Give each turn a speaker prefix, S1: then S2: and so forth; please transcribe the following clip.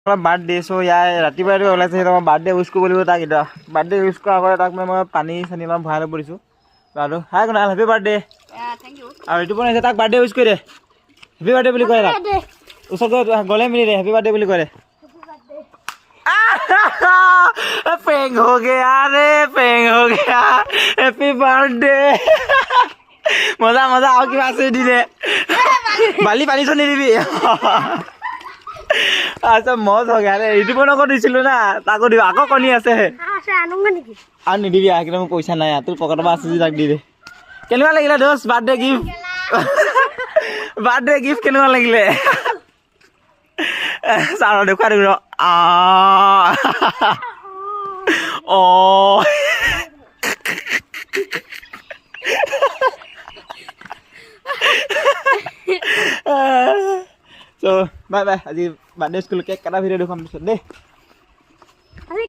S1: birthday চ' ইয়াৰ ৰাতিপুৱাই ওলাইছে সেইটো মই বাৰ্থডে উইচ কৰিব লাগিব তাক এতিয়া বাৰ্থডে উইচ কৰাৰ আগতে তাক মই পানী চানি অলপ ভৰাই লৈ পৰিছোঁ আৰু হাই কুনাল হেপী বাৰ্থডে আৰু এইটো বনাইছে তাক বাৰ্থডে উইচ কৰি দে হেপী বাৰ্থডে বুলি কয় তাক ওচৰত গ'লে মিলি দে হেপী বাৰ্থডে বুলি কয় দে पेंग हो गया रे पेंग हो गया हैप्पी बर्थडे मजा मजा आओ कि बात से दी दे बाली पानी से नहीं दी अच्छा मौज हो गया रे इटु बनो को दिसिलो ना ताको दिबा आको कनी আছে আছে আনুঙ্গ নেকি আন নিদিবি আকিলে মই পইচা নাই তোৰ পকেটৰ পৰা আছে যি তাক দি দে কেনেকুৱা লাগিলে দোস্ত বাৰ্থডে গিফট কেনেকুৱা লাগিলে Sao được qua được rồi so bye bye আজি বাৰ্থডে স্কুল কেক কাটা ভিডিও দেখুৱাম পিছত দেই